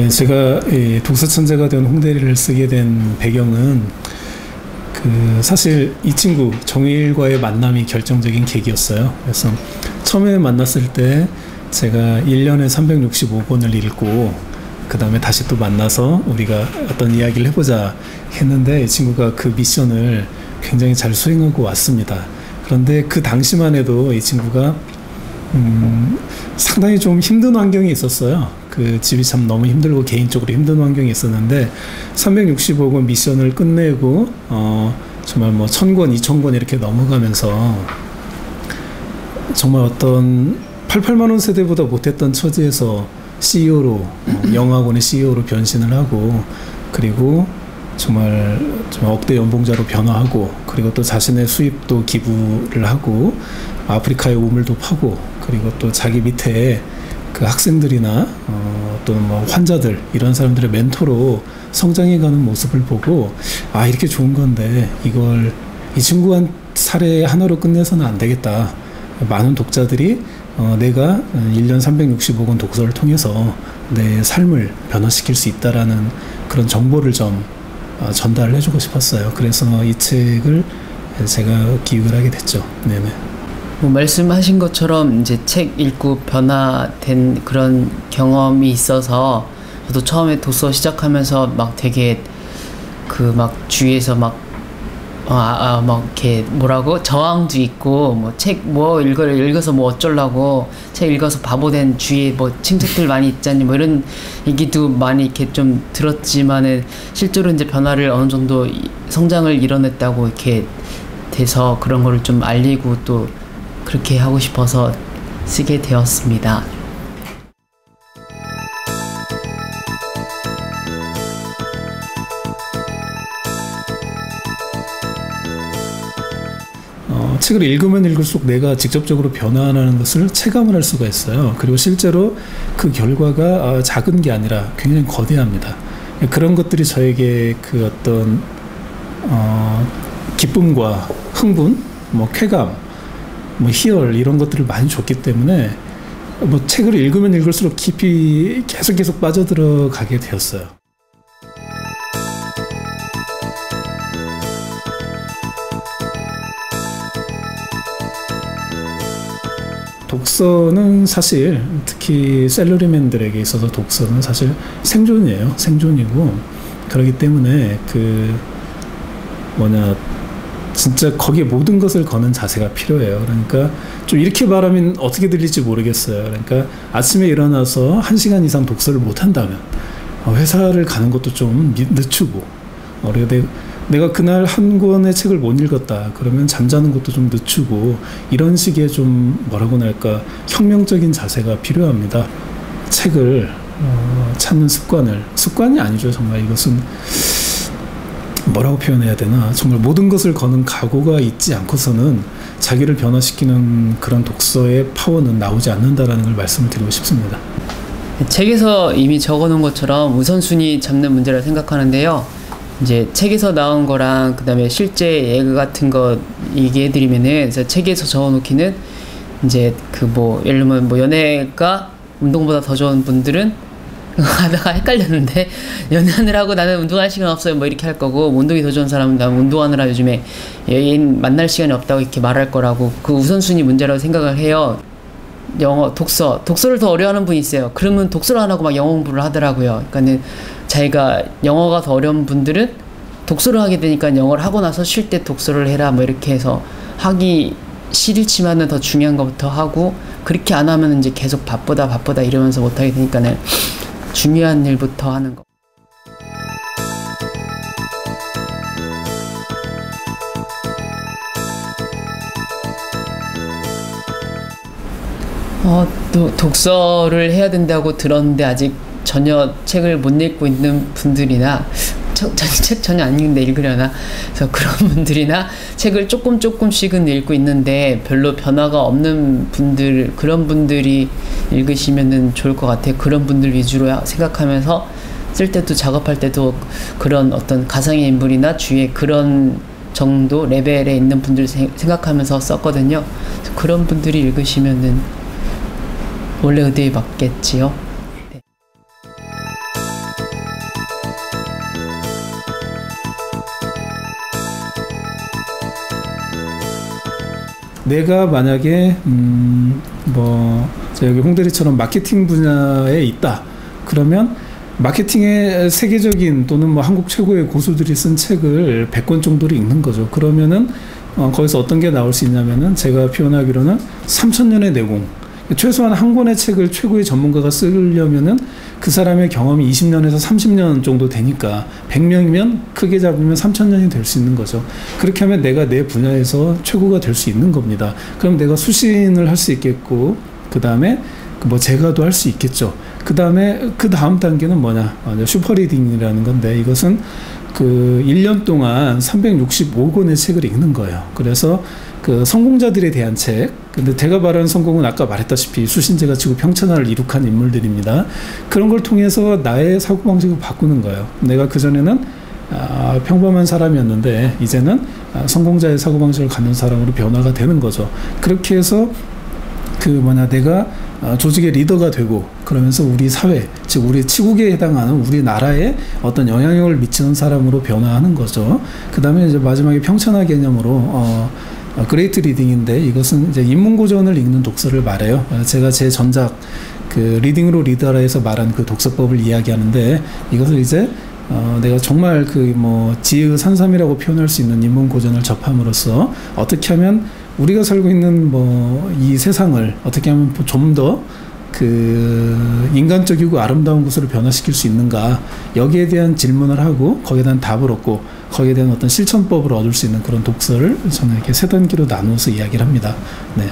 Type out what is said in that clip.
예, 제가 독서천재가 된 홍대리를 쓰게 된 배경은 사실 이 친구 정일과의 만남이 결정적인 계기였어요. 그래서 처음에 만났을 때 제가 1년에 365권을 읽고 그 다음에 다시 또 만나서 우리가 어떤 이야기를 해보자 했는데 이 친구가 그 미션을 굉장히 잘 수행하고 왔습니다. 그런데 그 당시만 해도 이 친구가 상당히 좀 힘든 환경이 있었어요. 그 집이 참 너무 힘들고 개인적으로 힘든 환경이 있었는데 365권 미션을 끝내고 정말 뭐 1000권, 2000권 이렇게 넘어가면서 정말 어떤 88만원 세대보다 못했던 처지에서 CEO로 영화관의 CEO로 변신을 하고 그리고 정말 억대 연봉자로 변화하고 그리고 또 자신의 수입도 기부를 하고 아프리카의 우물도 파고 그리고 또 자기 밑에 그 학생들이나 또는 뭐 환자들 이런 사람들의 멘토로 성장해가는 모습을 보고 아 이렇게 좋은 건데 이걸 이 친구 사례 하나로 끝내서는 안 되겠다. 많은 독자들이 내가 1년 365권 독서를 통해서 내 삶을 변화시킬 수 있다라는 그런 정보를 좀 전달을 해주고 싶었어요. 그래서 이 책을 제가 기획을 하게 됐죠. 네네. 뭐 말씀하신 것처럼 이제 책 읽고 변화된 그런 경험이 있어서 저도 처음에 독서 시작하면서 막 되게 그 막 주위에서 막 이렇게 뭐라고 저항도 있고 뭐 책 뭐 읽어서 뭐 어쩌려고 책 읽어서 바보된 주위에 뭐 친척들 많이 있잖니 뭐 이런 얘기도 많이 이렇게 좀 들었지만은 실제로 이제 변화를 어느 정도 성장을 이뤄냈다고 이렇게 돼서 그런 거를 좀 알리고 또 그렇게 하고 싶어서 쓰게 되었습니다. 책을 읽으면 읽을수록 내가 직접적으로 변화하는 것을 체감을 할 수가 있어요. 그리고 실제로 그 결과가 작은 게 아니라 굉장히 거대합니다. 그런 것들이 저에게 그 어떤 기쁨과 흥분, 뭐 쾌감, 뭐 희열 이런 것들을 많이 줬기 때문에 뭐 책을 읽으면 읽을수록 깊이 계속 빠져들어가게 되었어요. 독서는 사실 특히 샐러리맨들에게 있어서 독서는 사실 생존이에요. 생존이고 그렇기 때문에 진짜 거기에 모든 것을 거는 자세가 필요해요. 그러니까 좀 이렇게 말하면 어떻게 들릴지 모르겠어요. 그러니까 아침에 일어나서 1시간 이상 독서를 못 한다면 회사를 가는 것도 좀 늦추고 내가 그날 한 권의 책을 못 읽었다 그러면 잠자는 것도 좀 늦추고 이런 식의 좀 혁명적인 자세가 필요합니다. 책을 찾는 습관이 아니죠. 정말 이것은 뭐라고 표현해야 되나 정말 모든 것을 거는 각오가 있지 않고서는 자기를 변화시키는 그런 독서의 파워는 나오지 않는다라는 걸 말씀을 드리고 싶습니다. 책에서 이미 적어놓은 것처럼 우선순위 잡는 문제라 생각하는데요. 이제 책에서 나온 거랑 그 다음에 실제 예그 같은 거 얘기해드리면은 그래서 책에서 적어놓기는 이제 예를 들면 뭐 연애가 운동보다 더 좋은 분들은 하다가 헷갈렸는데 연애하느라고 나는 운동할 시간 없어요 뭐 이렇게 할 거고 운동이 더 좋은 사람은 나는 운동하느라 요즘에 여인 만날 시간이 없다고 이렇게 말할 거라고 그 우선순위 문제라고 생각을 해요. 독서를 더 어려워하는 분이 있어요. 그러면 독서를 안 하고 막 영어 공부를 하더라고요. 그러니까는 자기가 영어가 더 어려운 분들은 독서를 하게 되니까 영어를 하고 나서 쉴 때 독서를 해라 뭐 이렇게 해서 하기 싫지만은 더 중요한 것부터 하고 그렇게 안 하면 이제 계속 바쁘다 이러면서 못 하게 되니까는 중요한 일부터 하는 거. 또 독서를 해야 된다고 들었는데 아직 전혀 책을 못 읽고 있는 분들이나 책 전혀 안 읽는데 읽으려나 그래서 그런 분들이나 책을 조금씩은 읽고 있는데 별로 변화가 없는 분들 그런 분들이 읽으시면은 좋을 것 같아요. 그런 분들 위주로 생각하면서 쓸 때도 작업할 때도 그런 어떤 가상의 인물이나 주위에 그런 정도 레벨에 있는 분들 생각하면서 썼거든요. 그런 분들이 읽으시면은 원래 의도에 맞겠지요. 네. 내가 만약에 여기 홍대리처럼 마케팅 분야에 있다. 그러면 마케팅의 세계적인 또는 뭐 한국 최고의 고수들이 쓴 책을 100권 정도를 읽는 거죠. 그러면은 거기서 어떤 게 나올 수 있냐면은 제가 표현하기로는 3000년의 내공. 최소한 한 권의 책을 최고의 전문가가 쓰려면은 그 사람의 경험이 20년에서 30년 정도 되니까 100명이면 크게 잡으면 3000년이 될 수 있는 거죠. 그렇게 하면 내가 내 분야에서 최고가 될 수 있는 겁니다. 그럼 내가 수신을 할 수 있겠고, 그 다음에 뭐 제가도 할 수 있겠죠. 그 다음 단계는 뭐냐? 슈퍼리딩이라는 건데, 이것은 그 1년 동안 365권의 책을 읽는 거예요. 그래서 그 성공자들에 대한 책, 근데 제가 말하는 성공은 아까 말했다시피 수신제가 지구 평천하를 이룩한 인물들입니다. 그런 걸 통해서 나의 사고방식을 바꾸는 거예요. 내가 그전에는 평범한 사람이었는데 이제는 성공자의 사고방식을 갖는 사람으로 변화가 되는 거죠. 그렇게 해서 내가 조직의 리더가 되고, 그러면서 우리 사회, 즉 우리 치국에 해당하는 우리나라에 어떤 영향력을 미치는 사람으로 변화하는 거죠. 그 다음에 이제 마지막에 평천하 개념으로 그레이트 리딩인데, 이것은 이제 인문고전을 읽는 독서를 말해요. 제가 제 전작 그 리딩으로 리더라에서 말한 그 독서법을 이야기하는데, 이것을 이제 내가 정말 지혜의 산삼이라고 표현할 수 있는 인문고전을 접함으로써 어떻게 하면 우리가 살고 있는 이 세상을 어떻게 하면 좀 더 인간적이고 아름다운 곳으로 변화시킬 수 있는가, 여기에 대한 질문을 하고 거기에 대한 답을 얻고 거기에 대한 어떤 실천법을 얻을 수 있는 그런 독서를 저는 이렇게 세 단계로 나누어서 이야기를 합니다. 네.